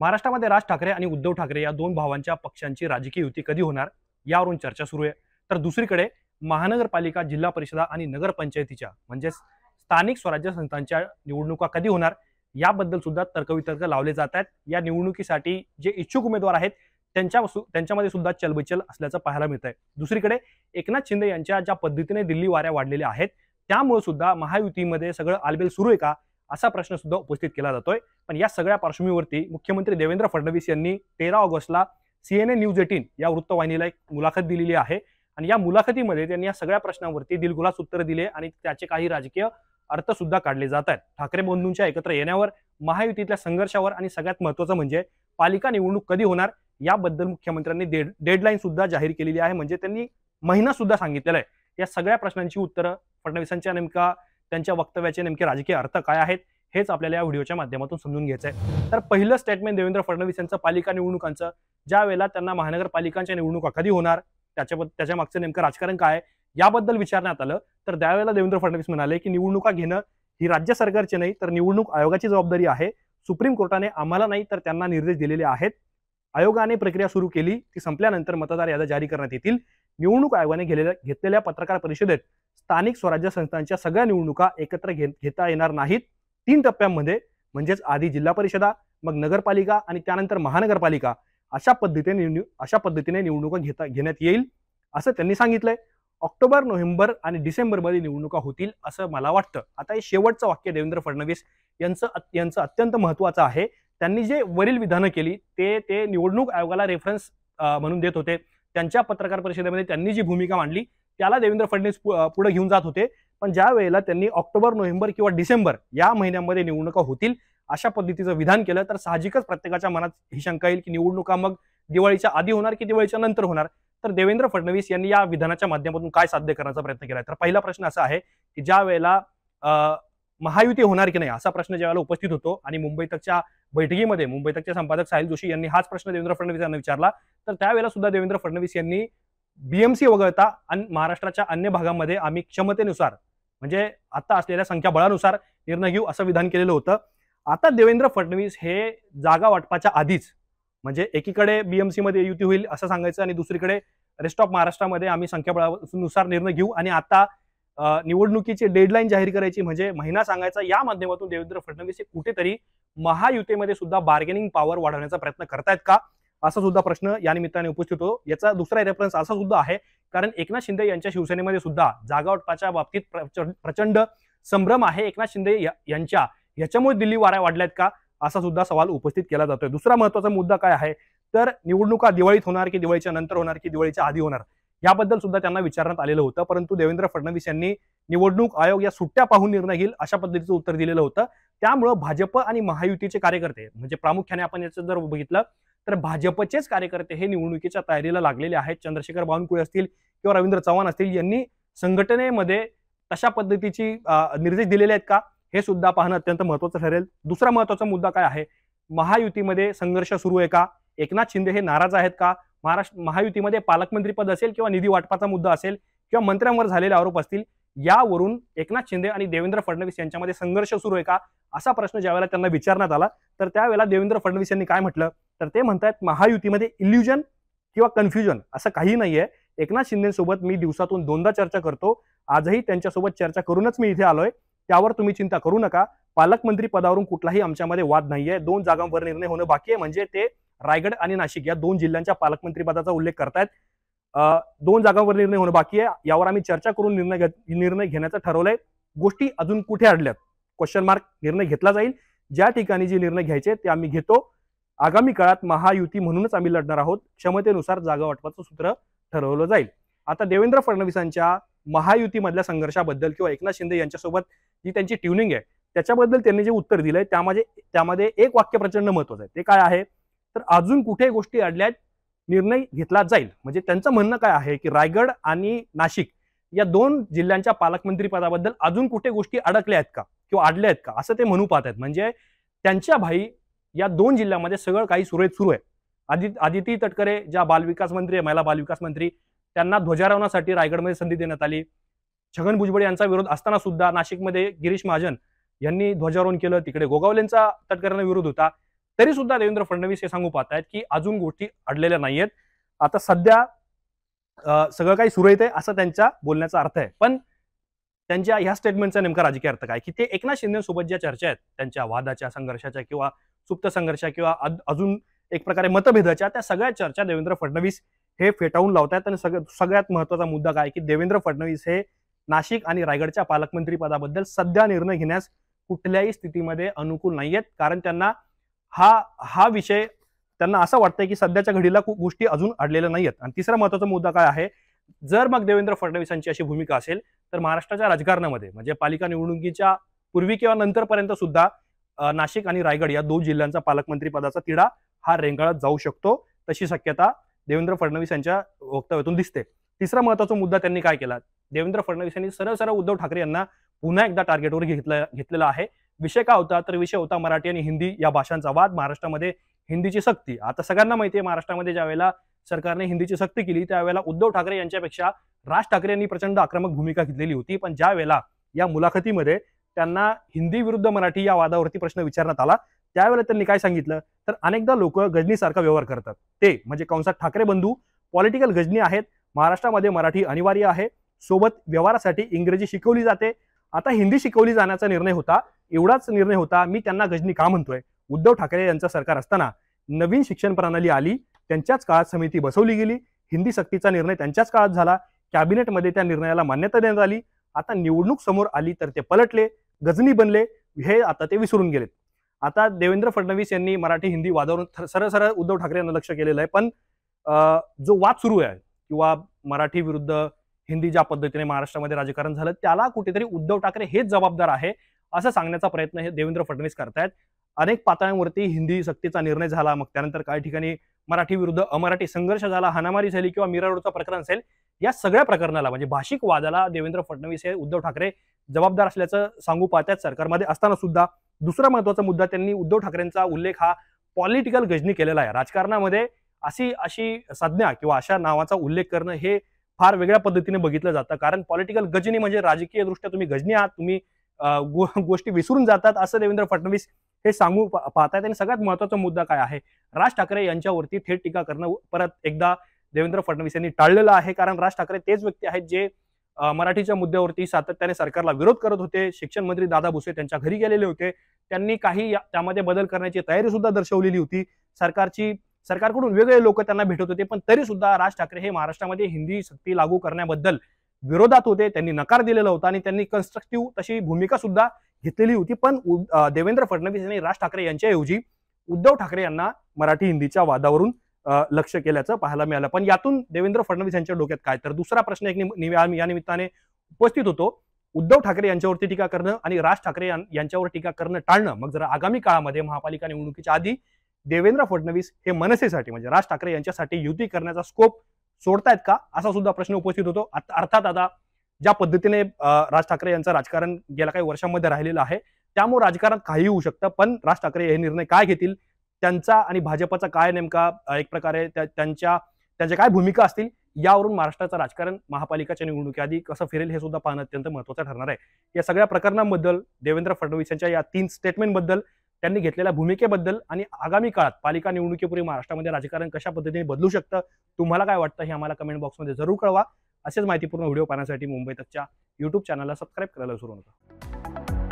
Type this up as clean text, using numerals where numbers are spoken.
महाराष्ट्रामध्ये राज ठाकरे आणि उद्धव ठाकरे या दोन भावांच्या पक्षांची राजकीय युती कधी होणार यावरून चर्चा सुरू आहे। तर दुसरीकडे महानगरपालिका, जिल्हा परिषदा आणि नगरपंचायतीच्या म्हणजे स्थानिक स्वराज्य संस्थांच्या निवडणुका कधी होणार याबद्दल सुद्धा तर्कवितर्क लावले जात आहेत। या निवडणुकीसाठी जे इच्छुक उमेदवार आहेत त्यांच्यामध्ये सुद्धा चलबिचल असल्याचं पाहायला मिळत आहे। दुसरीकडे एकनाथ शिंदे यांच्या ज्या पद्धतीने दिल्ली वाऱ्या वाढलेल्या आहेत त्यामुळे सुद्धा महायुतीमध्ये सगळं आलबेल सुरू आहे का असा प्रश्न सुद्धा उपस्थित केला जातोय। पण या सगळ्या पार्श्वभूमीवरती मुख्यमंत्री देवेंद्र फडणवीस यांनी 13 ऑगस्टला CNN न्यूज 18 या वृत्तवाहिनीला एक मुलाखत दिलेली आहे आणि या मुलाखतीमध्ये त्यांनी या सगळ्या प्रश्नांवरती दिलखुलास उत्तर दिले आणि त्याचे काही राजकीय अर्थ सुद्धा काढले जात आहेत। ठाकरे बंधूंच्या एकत्र येण्यावर, महायुतीतल्या संघर्षावर आणि सगळ्यात महत्त्वाचं म्हणजे पालिका निवडणूक कधी होणार याबद्दल मुख्यमंत्र्यांनी डेडलाईन सुद्धा जाहीर केलेली आहे। म्हणजे त्यांनी महिना सुद्धा सांगितलेला आहे। या सगळ्या प्रश्नांची उत्तरं फडणवीसांच्या नेमका त्यांच्या वक्तव्याचे नेमके राजकीय अर्थ काय आहेत हेच आपल्याला या व्हिडिओच्या माध्यमातून समजून घ्यायचं आहे। तर पहिलं स्टेटमेंट देवेंद्र फडणवीस यांचं पालिका निवडणुकांचं, ज्या वेळेला त्यांना महानगरपालिकांच्या निवडणुका कधी होणार त्याच्या मागचं नेमकं राजकारण काय याबद्दल विचारण्यात आलं तर त्यावेळेला देवेंद्र फडणवीस म्हणाले की निवडणुका घेणं ही राज्य सरकारची नाही तर निवडणूक आयोगाची जबाबदारी आहे। सुप्रीम कोर्टाने आम्हाला नाही तर त्यांना निर्देश दिलेले आहेत। आयोगाने प्रक्रिया सुरू केली, ती संपल्यानंतर मतदार याद्या जारी करण्यात येतील। निवडणूक आयोगाने घेतलेल्या पत्रकार परिषदेत स्थानिक स्वराज्य संस्थांच्या सगळ्या निवडणुका एकत्र घेता येणार नाहीत। 3 टप्प्यांमध्ये म्हणजेच आधी जिल्हा परिषदा, मग नगरपालिका आणि त्यानंतर महानगरपालिका अशा पद्धतीने निवडणुका घेण्यात येईल असं त्यांनी सांगितलंय। ऑक्टोबर, नोव्हेंबर आणि डिसेंबरमध्ये निवडणुका होतील असं मला वाटतं। आता हे शेवटचं वाक्य देवेंद्र फडणवीस यांचं अत्यंत महत्त्वाचं आहे। त्यांनी जे वरील विधानं केली ते निवडणूक आयोगाला रेफरन्स म्हणून देत होते। त्यांच्या पत्रकार परिषदेमध्ये त्यांनी जी भूमिका मांडली त्याला देवेंद्र फडणवीस पुढे घेऊन जात होते। पण ज्या वेळेला त्यांनी ऑक्टोबर, नोव्हेंबर किंवा डिसेंबर या महिन्यांमध्ये निवडणुका होतील अशा पद्धतीचं विधान केलं तर साहजिकच प्रत्येकाच्या मनात ही शंका येईल की निवडणुका मग दिवाळीच्या आधी होणार की दिवाळीच्या नंतर होणार। तर देवेंद्र फडणवीस यांनी या विधानाच्या माध्यमातून काय साध्य करण्याचा प्रयत्न केलाय तर पहिला प्रश्न असा आहे की ज्या वेळेला महायुती होणार की नाही असा प्रश्न ज्यावेळेला उपस्थित होतो आणि मुंबई तकच्या बैठकीमध्ये मुंबई तकचे संपादक साहिल जोशी यांनी हाच प्रश्न देवेंद्र फडणवीस यांना विचारला तर त्यावेळेला सुद्धा देवेंद्र फडणवीस यांनी BMC वगळता महाराष्ट्राच्या अन्य भागांमध्ये आम्ही क्षमतेनुसार म्हणजे आता असलेल्या संख्याबळानुसार निर्णय घेऊ असं विधान केलेलं होतं। आता देवेंद्र फडणवीस हे जागा वाटपाच्या आधीच म्हणजे एकीकडे BMC मध्ये युती होईल असं सांगायचं आणि दुसरीकडे रेस्ट ऑफ महाराष्ट्रामध्ये आम्ही संख्याबळानुसार निर्णय घेऊ आणि आता निवडणुकीची डेडलाईन जाहीर करायची म्हणजे महिना सांगायचा। या माध्यमातून देवेंद्र फडणवीस हे कुठेतरी महायुतीमध्ये सुद्धा बार्गेनिंग पॉवर वाढवण्याचा प्रयत्न करतायत का असा सुद्धा प्रश्न या निमित्ताने उपस्थित होतो। याचा दुसरा रेफरन्स असा सुद्धा आहे कारण एकनाथ शिंदे यांच्या शिवसेनेमध्ये सुद्धा जागा वाटपाच्या बाबतीत प्रचंड संभ्रम आहे। एकनाथ शिंदे याच्यामुळे दिल्ली वाऱ्या वाढल्यात का असा सुद्धा सवाल उपस्थित केला जातोय। दुसरा महत्त्वाचा मुद्दा काय आहे तर निवडणुका दिवाळीत होणार की दिवाळीच्या नंतर होणार की दिवाळीच्या आधी होणार याबद्दल सुद्धा त्यांना विचारण्यात आलेलं होतं। परंतु देवेंद्र फडणवीस यांनी निवडणूक आयोग या सुट्ट्या पाहून निर्णय घेईल अशा पद्धतीचं उत्तर दिलेलं होतं। त्यामुळे भाजप आणि महायुतीचे कार्यकर्ते म्हणजे प्रामुख्याने आपण याचं जर बघितलं तर भाजपचेच कार्यकर्ते हे निवडणुकीच्या तयारीला लागलेले आहेत। चंद्रशेखर बावनकुळे असतील किंवा रवींद्र चव्हाण असतील यांनी संघटनेमध्ये तशा पद्धतीची निर्देश दिलेले आहेत का हे सुद्धा पाहणं अत्यंत महत्त्वाचं ठरेल। दुसरा महत्त्वाचा मुद्दा काय आहे, महायुतीमध्ये संघर्ष सुरू आहे का, एकनाथ शिंदे हे नाराज आहेत का, महायुतीमध्ये पालकमंत्री पद असेल किंवा निधी वाटपाचा मुद्दा असेल किंवा मंत्र्यांवर झालेले आरोप असतील यावरून एकनाथ शिंदे आणि देवेंद्र फडणवीस यांच्यामध्ये संघर्ष सुरू आहे का असा प्रश्न ज्यावेळेला त्यांना विचारण्यात आला तर त्यावेळेला देवेंद्र फडणवीस यांनी काय म्हटलं तर ते म्हणतात महायुतीमध्ये इल्युजन किंवा कन्फ्युजन असं काही नाहीये। एकनाथ शिंदेसोबत मी दिवसातून 2दा चर्चा करतो, आजही त्यांच्यासोबत चर्चा करूनच मी इथे आलोय, त्यावर तुम्ही चिंता करू नका। पालकमंत्री पदावरून कुठलाही आमच्यामध्ये वाद नाहीये। 2 जागांवर निर्णय होणं बाकी आहे म्हणजे ते रायगड आणि नाशिक या 2 जिल्ह्यांच्या पालकमंत्री पदाचा उल्लेख करतायत। 2 जागांवर निर्णय होणं बाकी आहे, यावर आम्ही चर्चा करून निर्णय घेण्याचं ठरवलंय। गोष्टी अजून कुठे अडल्यात क्वेश्चन मार्क, निर्णय घेतला जाईल। ज्या ठिकाणी जे निर्णय घ्यायचे ते आम्ही घेतो। आगामी काळात महायुती म्हणूनच आम्ही लढणार आहोत। क्षमतेनुसार जागा वाटपाचं सूत्र ठरवलं जाईल। आता देवेंद्र फडणवीसांच्या महायुतीमधल्या संघर्षाबद्दल किंवा एकनाथ शिंदे यांच्यासोबत जी त्यांची ट्युनिंग आहे त्याच्याबद्दल त्यांनी जे उत्तर दिलंय त्यामध्ये एक वाक्य प्रचंड महत्त्वाचं आहे। ते काय आहे तर अजून कुठे गोष्टी अडल्यात निर्णय घेतला जाईल। म्हणजे त्यांचं म्हणणं काय आहे की रायगड आणि नाशिक या 2 जिल्ह्यांच्या पालकमंत्री पदाबद्दल अजून कुठे गोष्टी अडकल्या आहेत का किंवा अडल्या आहेत का असं ते म्हणू पाहत आहेत। म्हणजे त्यांच्या भाई या 2 जिल्ह्यांमध्ये सगळं काही सुरळीत सुरू आहे। आदिती तटकरे ज्या बालविकास मंत्री आहे, महिला बालविकास मंत्री, त्यांना ध्वजारोहणासाठी रायगडमध्ये संधी देण्यात आली। छगन भुजबळ यांचा विरोध असताना सुद्धा नाशिकमध्ये गिरीश महाजन यांनी ध्वजारोहण केलं, तिकडे गोगावलेंचा तटकरेंना विरोध होता। तरी सुद्धा देवेंद्र फडणवीस हे सांगू पाहतायत की अजून गोष्टी अडलेल्या नाहीयेत, आता सध्या सगळं काही सुरळीत आहे असं त्यांच्या बोलण्याचा अर्थ आहे. पण त्यांच्या ह्या स्टेटमेंटचा नेमका राजकीय अर्थ काय, की ते एकनाथ शिंदेसोबत ज्या चर्चा आहेत त्यांच्या वादाच्या, संघर्षाच्या किंवा सुप्त संघर्षा किंवा अजून एक प्रकारे मतभेदाच्या, त्या सगळ्या चर्चा देवेंद्र फडणवीस हे फेटाळून लावतात. आणि सगळ्यात महत्त्वाचा मुद्दा काय, की देवेंद्र फडणवीस हे नाशिक आणि रायगडच्या पालकमंत्री पदाबद्दल सध्या निर्णय घेण्यास कुठल्याही स्थितीमध्ये अनुकूल नाहीयेत, कारण त्यांना हा विषय त्यांना असं वाटतंय की सध्याच्या घडीला खूप गोष्टी अजून अडलेल्या नाहीयेत. आणि तिसरा महत्त्वाचा मुद्दा काय आहे, जर मग देवेंद्र फडणवीसांची अशी भूमिका असेल तर महाराष्ट्राच्या राजकारणामध्ये म्हणजे पालिका निवडणुकीच्या पूर्वी किंवा नंतरपर्यंत सुद्धा नाशिक आणि रायगड या दोन जिल्ह्यांचा पालकमंत्री पदाचा तिढा हा रेंगाळत जाऊ शकतो, तशी शक्यता देवेंद्र फडणवीस यांच्या वक्तव्यातून दिसते. तिसरा महत्त्वाचा मुद्दा त्यांनी काय केला, देवेंद्र फडणवीस यांनी सरळ सरळ उद्धव ठाकरे यांना पुन्हा एकदा टार्गेटवर घेतलेला आहे. विषय काय होता, तर विषय होता मराठी आणि हिंदी या भाषांचा वाद, महाराष्ट्रामध्ये हिंदीची सक्ती. आता सगळ्यांना माहिती आहे महाराष्ट्रामध्ये ज्या वेळेला सरकारने हिंदीची सक्ती केली त्यावेळेला उद्धव ठाकरे यांच्यापेक्षा राज ठाकरे यांनी प्रचंड आक्रमक भूमिका घेतलेली होती. पण ज्या वेळेला या मुलाखतीमध्ये त्यांना हिंदी विरुद्ध मराठी या वादावरती प्रश्न विचारण्यात आला त्यावेळेला त्यांनी काय सांगितलं, तर अनेकदा लोक गजनीसारखा व्यवहार करतात, ते म्हणजे कंसात ठाकरे बंधू पॉलिटिकल गजनी आहेत. महाराष्ट्रामध्ये मराठी अनिवार्य आहे, सोबत व्यवहारासाठी इंग्रजी शिकवली जाते. आता हिंदी शिकवली जाण्याचा निर्णय होता, एवढाच निर्णय होता. मी त्यांना गजनी का म्हणतोय, उद्धव ठाकरे यांचं सरकार असताना नवीन शिक्षण प्रणाली आली, त्यांच्याच काळात समिती बसवली गेली, हिंदी सक्तीचा निर्णय त्यांच्याच काळात झाला, कॅबिनेटमध्ये त्या निर्णयाला मान्यता देण्यात आली. आता निवडणूक समोर आली तर ते पलटले, गजनी बनले, हे आता ते विसरून गेलेत. आता देवेंद्र फडणवीस यांनी मराठी हिंदी वादावरून सरळ सरळ उद्धव ठाकरे यांना लक्ष केलेलं आहे. पण जो वाद सुरू आहे किंवा मराठी विरुद्ध हिंदी ज्या पद्धतीने महाराष्ट्रामध्ये राजकारण झालं त्याला कुठेतरी उद्धव ठाकरे हेच जबाबदार आहे असं सांगण्याचा प्रयत्न हे देवेंद्र फडणवीस करतायत. अनेक पातळ्यांवरती हिंदी सक्तीचा निर्णय झाला, मग त्यानंतर काही ठिकाणी मराठी विरुद्ध अमराठी संघर्ष झाला, हाणामारी झाली किंवा मीरा रोडचं प्रकरण असेल, या सगळ्या प्रकरणाला म्हणजे भाषिक वादाला देवेंद्र फडणवीस हे उद्धव ठाकरे जबाबदार असल्याचं सांगू पाहतात सरकारमध्ये असताना सुद्धा. दुसरा महत्त्वाचा मुद्दा, त्यांनी उद्धव ठाकरेंचा उल्लेख हा पॉलिटिकल गजनी केलेला आहे. राजकारणामध्ये अशी संज्ञा किंवा अशा नावाचा उल्लेख करणं हे फार वेगळ्या पद्धतीने बघितलं जातं, कारण पॉलिटिकल गजनी म्हणजे राजकीय दृष्ट्या तुम्ही गजनी आहात, तुम्ही गोष्टी विसरून जातात असं देवेंद्र फडणवीस हे सांगू पाहतायत. आणि सगळ्यात महत्त्वाचा मुद्दा काय आहे, राज ठाकरे यांच्यावरती थेट टीका करणं परत एकदा देवेंद्र फडणवीस यांनी टाळलेलं आहे, कारण राज ठाकरे तेच व्यक्ती आहेत जे मराठीच्या मुद्द्यावरती सातत्याने सरकारला विरोध करत होते. शिक्षण मंत्री दादा भुसे त्यांच्या घरी गेलेले होते, त्यांनी काही त्यामध्ये बदल करण्याची तयारी सुद्धा दर्शवलेली होती. सरकारकडून वेगळे लोक त्यांना भेटत होते, पण तरी सुद्धा राज ठाकरे हे महाराष्ट्रामध्ये हिंदी सक्ती लागू करण्याबद्दल विरोधात होते, त्यांनी नकार दिलेला होता आणि त्यांनी कन्स्ट्रक्टिव्ह तशी भूमिका सुद्धा घेतलेली होती. पण देवेंद्र फडणवीस यांनी राज ठाकरे यांच्याऐवजी उद्धव ठाकरे यांना मराठी हिंदीच्या वादावरून लक्ष केल्याचं पाहायला मिळालं. पण यातून देवेंद्र फडणवीस यांच्या डोक्यात काय, तर दुसरा प्रश्न एक या निमित्ताने उपस्थित होतो, उद्धव ठाकरे यांच्यावरती टीका करणं आणि राज ठाकरे यांच्यावर टीका करणं टाळणं. मग जरा आगामी काळामध्ये महापालिका निवडणुकीच्या आधी देवेंद्र फडणवीस हे मनसेसाठी म्हणजे राज ठाकरे यांच्यासाठी युती करण्याचा स्कोप सोडतायत का, असा सुद्धा प्रश्न उपस्थित होतो. अर्थात आता ज्या पद्धतीने राज ठाकरे यांचं राजकारण गेल्या काही वर्षांमध्ये राहिलेलं आहे त्यामुळे राजकारणात काही होऊ शकतं. पण राज ठाकरे हे निर्णय काय घेतील, त्यांचा आणि भाजपचा काय नेमका एक प्रकारे त्यांच्या काय भूमिका असतील, यावरून महाराष्ट्राचं राजकारण महापालिकाच्या निवडणुकीआधी कसं फिरेल हे सुद्धा पाहणं अत्यंत महत्त्वाचं ठरणार आहे. या सगळ्या प्रकरणांबद्दल, देवेंद्र फडणवीस यांच्या या 3 स्टेटमेंटबद्दल, त्यांनी घेतलेल्या भूमिकेबद्दल आणि आगामी काळात पालिका निवडणुकीपूर्वी महाराष्ट्रामध्ये राजकारण कशा पद्धतीने बदलू शकतं, तुम्हाला काय वाटतं हे आम्हाला कमेंट बॉक्समध्ये जरूर कळवा. असेच माहितीपूर्ण व्हिडिओ पाहण्यासाठी मुंबई तकच्या YouTube चॅनलला सबस्क्राईब करायला विसरू नका.